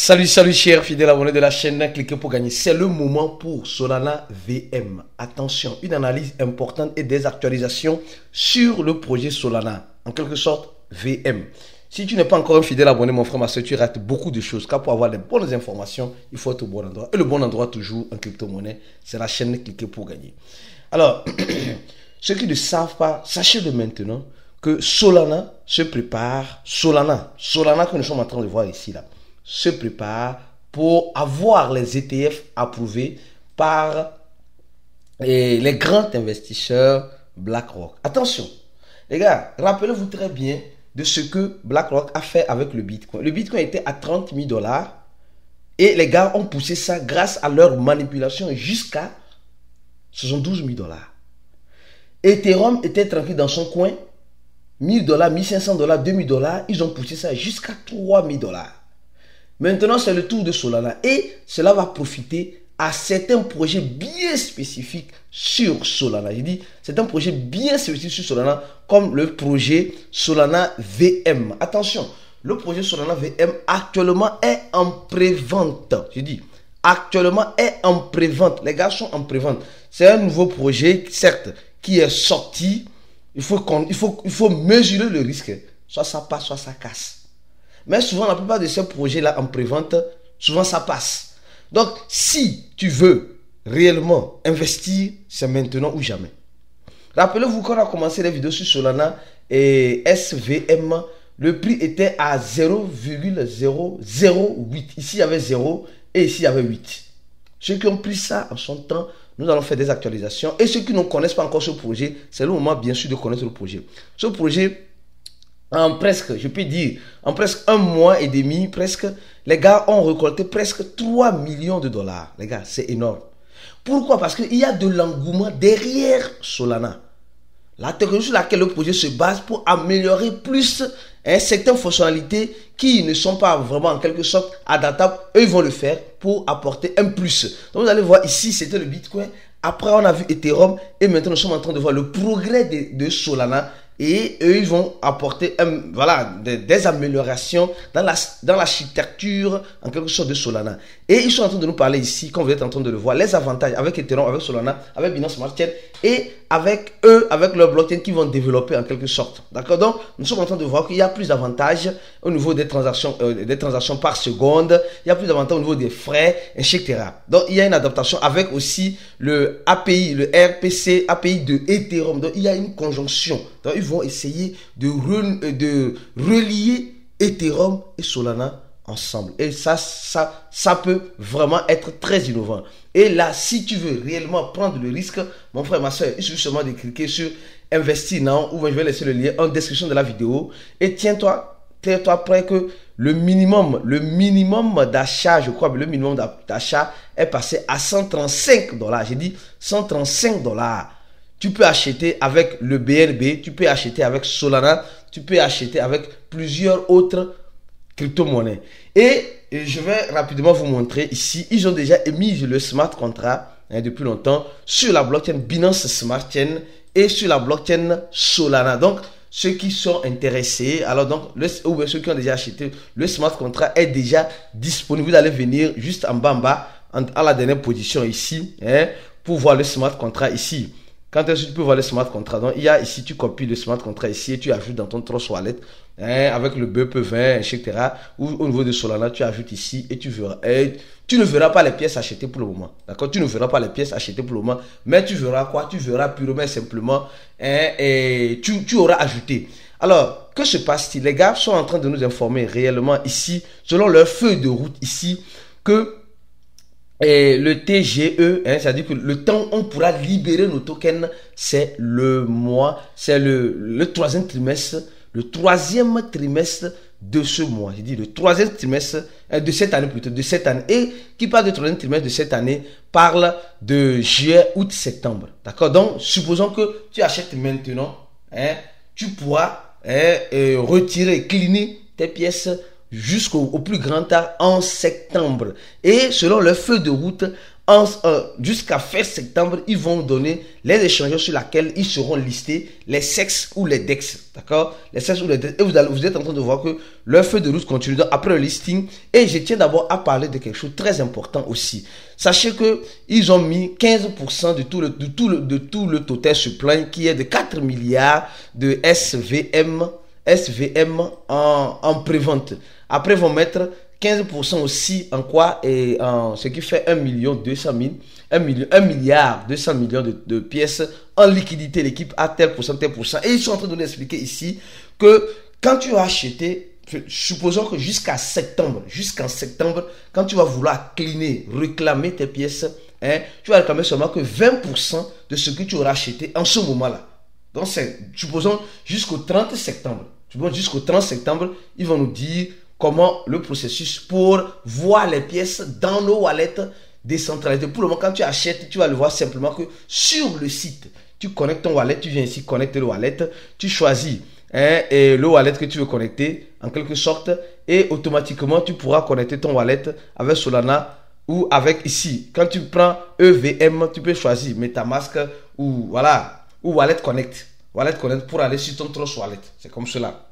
Salut chers fidèles abonnés de la chaîne, cliquez pour gagner. C'est le moment pour Solana VM. Attention, une analyse importante et des actualisations sur le projet Solana. En quelque sorte, VM. Si tu n'es pas encore un fidèle abonné, mon frère, ma soeur, tu rates beaucoup de choses. Car pour avoir les bonnes informations, il faut être au bon endroit. Et le bon endroit, toujours en crypto-monnaie, c'est la chaîne cliquez pour gagner. Alors, ceux qui ne savent pas, sachez-le maintenant que Solana se prépare. Solana que nous sommes en train de voir ici, là, se prépare pour avoir les ETF approuvés par les grands investisseurs BlackRock. Attention, les gars, rappelez-vous très bien de ce que BlackRock a fait avec le Bitcoin. Le Bitcoin était à 30 000 $ et les gars ont poussé ça grâce à leur manipulation jusqu'à 72 000 $. Ethereum était tranquille dans son coin, 1 000 $, 1 500 $, 2 000 $, ils ont poussé ça jusqu'à 3 000 $. Maintenant, c'est le tour de Solana et cela va profiter à certains projets bien spécifiques sur Solana. J'ai dit, c'est un projet bien spécifique sur Solana comme le projet Solana VM. Attention, le projet Solana VM actuellement est en pré-vente. J'ai dit, actuellement est en pré-vente. Les gars sont en pré-vente. C'est un nouveau projet, certes, qui est sorti. Il faut mesurer le risque. Soit ça passe, soit ça casse. Mais souvent, la plupart de ces projets-là en pré-vente, souvent ça passe. Donc, si tu veux réellement investir, c'est maintenant ou jamais. Rappelez-vous qu'on a commencé les vidéos sur Solana et SVM, le prix était à 0,008. Ici, il y avait 0 et ici, il y avait 8. Ceux qui ont pris ça en son temps, nous allons faire des actualisations. Et ceux qui ne connaissent pas encore ce projet, c'est le moment, bien sûr, de connaître le projet. Ce projet, en presque, je peux dire, en presque un mois et demi, presque, les gars ont récolté presque 3 millions de $. Les gars, c'est énorme. Pourquoi? Parce qu'il y a de l'engouement derrière Solana. La technologie sur laquelle le projet se base pour améliorer plus certaines fonctionnalités qui ne sont pas vraiment en quelque sorte adaptables. Eux, ils vont le faire pour apporter un plus. Donc, vous allez voir ici, c'était le Bitcoin. Après, on a vu Ethereum. Et maintenant, nous sommes en train de voir le progrès de Solana. Et eux, ils vont apporter des améliorations dans l'architecture, en quelque sorte, de Solana. Et ils sont en train de nous parler ici, comme vous êtes en train de le voir, les avantages avec Ethereum, avec Solana, avec Binance Smart Chain et avec eux, avec leur blockchain qui vont développer en quelque sorte. D'accord? Donc, nous sommes en train de voir qu'il y a plus d'avantages au niveau des transactions par seconde, il y a plus d'avantages au niveau des frais, etc. Donc, il y a une adaptation avec aussi le API, le RPC, API de Ethereum. Donc, il y a une conjonction. Donc, ils vont essayer de relier Ethereum et Solana ensemble. Et ça peut vraiment être très innovant. Et là, si tu veux réellement prendre le risque, mon frère, ma soeur, il suffit seulement de cliquer sur Investir Now, ou je vais laisser le lien en description de la vidéo. Et tiens-toi prêt que le minimum d'achat, je crois, le minimum d'achat est passé à 135 $. J'ai dit 135 $. Tu peux acheter avec le BNB, tu peux acheter avec Solana, tu peux acheter avec plusieurs autres crypto-monnaies. Et je vais rapidement vous montrer ici, ils ont déjà émis le smart contract depuis longtemps sur la blockchain Binance Smart Chain et sur la blockchain Solana. Donc, ceux qui sont intéressés, alors donc, ou ceux qui ont déjà acheté, le smart contract est déjà disponible. Vous allez venir juste en bas, à la dernière position ici, pour voir le smart contract ici. Quand est-ce que tu peux voir le smart contract? Donc, il y a ici, tu copies le smart contract ici et tu ajoutes dans ton Trust Wallet avec le BEP20, etc. Ou au niveau de Solana, tu ajoutes ici et tu verras. Et tu ne verras pas les pièces achetées pour le moment. D'accord? Tu ne verras pas les pièces achetées pour le moment. Mais tu verras quoi? Tu verras purement et simplement et tu auras ajouté. Alors, que se passe-t-il? Les gars sont en train de nous informer réellement ici, selon leur feuille de route ici, que le TGE, c'est-à-dire que le temps où on pourra libérer nos tokens, c'est le mois, c'est le troisième trimestre, de ce mois. J'ai dit le troisième trimestre de cette année plutôt, de cette année. Et qui parle de troisième trimestre de cette année parle de juillet, août, septembre. D'accord? Donc, supposons que tu achètes maintenant, tu pourras retirer, cleaner tes pièces jusqu'au plus grand tard en septembre. Et selon le feu de route, jusqu'à fin septembre, ils vont donner les échangeurs sur lesquels ils seront listés, les SEX ou les DEX. D'accord? Les SEX ou les DEX. Et vous êtes en train de voir que leur feuille de route continue. Donc, après le listing, et je tiens d'abord à parler de quelque chose de très important aussi. Sachez qu'ils ont mis 15% de tout le total supply qui est de 4 milliards de SVM en prévente. Après, ils vont mettre 15% aussi en quoi et en ce qui fait 1 milliard 200 millions de pièces en liquidité. L'équipe a tel pourcent. Et ils sont en train de nous expliquer ici que quand tu as acheté, supposons que jusqu'en septembre, quand tu vas vouloir réclamer tes pièces, tu vas réclamer seulement que 20% de ce que tu auras acheté en ce moment-là. Donc, supposons jusqu'au 30 septembre. Ils vont nous dire comment le processus pour voir les pièces dans nos wallets décentralisées. Pour le moment, quand tu achètes, tu vas le voir simplement que sur le site. Tu connectes ton wallet, tu viens ici connecter le wallet, tu choisis et le wallet que tu veux connecter en quelque sorte et automatiquement tu pourras connecter ton wallet avec Solana ou avec ici. Quand tu prends EVM, tu peux choisir MetaMask ou voilà, ou Wallet Connect. Wallet Connect pour aller sur ton Trust Wallet. C'est comme cela.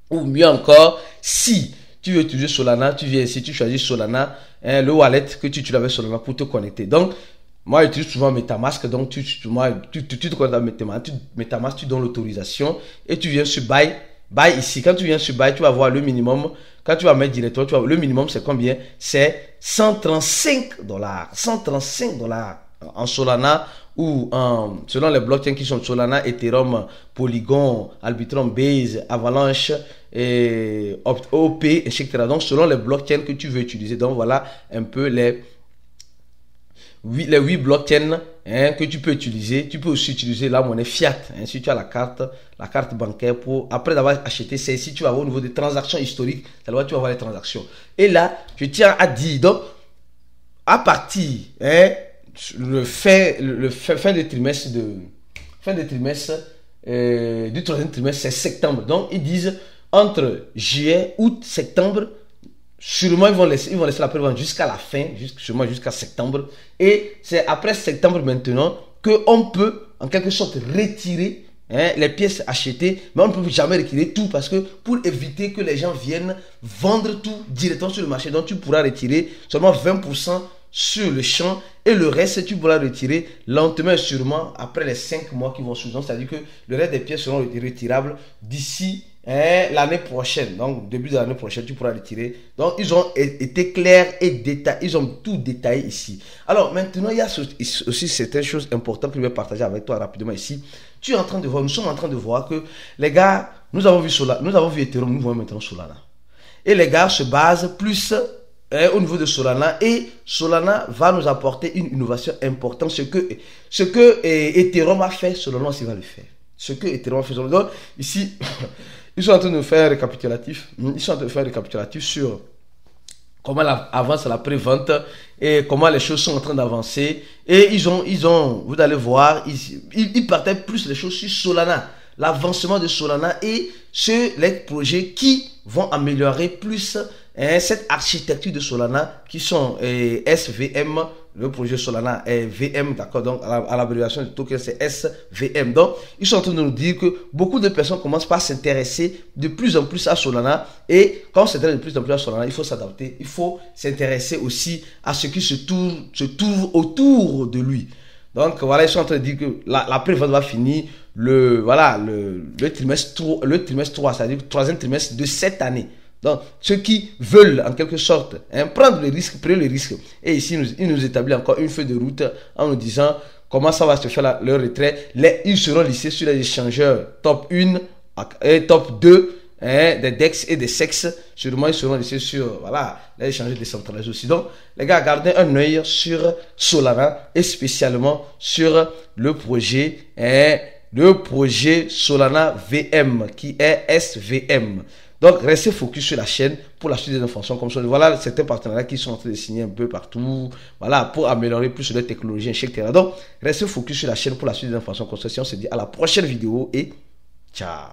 Ou mieux encore, si tu veux utiliser Solana, tu viens ici, tu choisis Solana, le wallet que tu utilises avec Solana pour te connecter. Donc, moi, j'utilise souvent MetaMask. Donc, tu te connectes à MetaMask, tu donnes l'autorisation et tu viens sur Buy. Buy ici. Quand tu viens sur Buy, tu vas voir le minimum. Quand tu vas mettre directement, tu vas, le minimum, c'est combien? C'est $135. $135 en Solana ou selon les blockchains qui sont Solana, Ethereum, Polygon, Arbitrum, Base, Avalanche, et OP, etc. Donc, selon les blockchains que tu veux utiliser. Donc, voilà un peu les 8 blockchains que tu peux utiliser. Tu peux aussi utiliser la monnaie fiat. Si tu as la carte bancaire pour, après d'avoir acheté celle-ci, tu vas voir au niveau des transactions historiques. Tu vas voir les transactions. Et là, je tiens à dire, donc, à partir, le fin de trimestre du troisième trimestre, c'est septembre. Donc, ils disent entre juillet, août, septembre, sûrement ils vont laisser la prévente jusqu'à la fin, sûrement jusqu'à septembre. Et c'est après septembre maintenant qu'on peut en quelque sorte retirer les pièces achetées, mais on ne peut jamais retirer tout parce que pour éviter que les gens viennent vendre tout directement sur le marché. Donc tu pourras retirer seulement 20% sur le champ et le reste tu pourras retirer lentement et sûrement après les 5 mois qui vont suivre. C'est-à-dire que le reste des pièces seront retirables d'ici l'année prochaine. Donc début de l'année prochaine tu pourras retirer. Donc ils ont été clairs et détaillés, ils ont tout détaillé ici. Alors maintenant il y a aussi certaines choses importantes que je vais partager avec toi rapidement ici. Nous sommes en train de voir que les gars, nous avons vu Ethereum, nous voyons maintenant Solana. Et les gars se basent plus au niveau de Solana et Solana va nous apporter une innovation importante. Ce que Ethereum a fait, Solana aussi va le faire. Ce que Ethereum a fait, Solana. Donc, ici, ils sont en train de faire un récapitulatif. Sur comment avance la prévente et comment les choses sont en train d'avancer. Et ils ont, vous allez voir, ils partaient plus les choses sur Solana, l'avancement de Solana et sur les projets qui vont améliorer plus cette architecture de Solana qui sont SVM, le projet Solana est VM, d'accord, donc à l'abréviation du token c'est SVM. Donc ils sont en train de nous dire que beaucoup de personnes commencent par s'intéresser de plus en plus à Solana et quand on s'intéresse de plus en plus à Solana, il faut s'adapter, il faut s'intéresser aussi à ce qui se trouve autour de lui. Donc voilà, ils sont en train de dire que la prévente va finir le trimestre 3, c'est-à-dire le troisième trimestre de cette année. Donc, ceux qui veulent en quelque sorte prendre le risque, prendre le risque. Et ici, il nous établit encore une feuille de route en nous disant comment ça va se faire leur retrait. Ils seront listés sur les échangeurs top 1 et top 2 des DEX et des SEX. Sûrement, ils seront listés sur les échangeurs décentralisés aussi. Donc, les gars, gardez un œil sur Solana et spécialement sur le projet Solana VM qui est SVM. Donc, restez focus sur la chaîne pour la suite des informations comme ça. Voilà certains partenariats qui sont en train de signer un peu partout. Voilà, pour améliorer plus de technologie, etc. Donc, restez focus sur la chaîne pour la suite des informations comme ça. On se dit à la prochaine vidéo et ciao.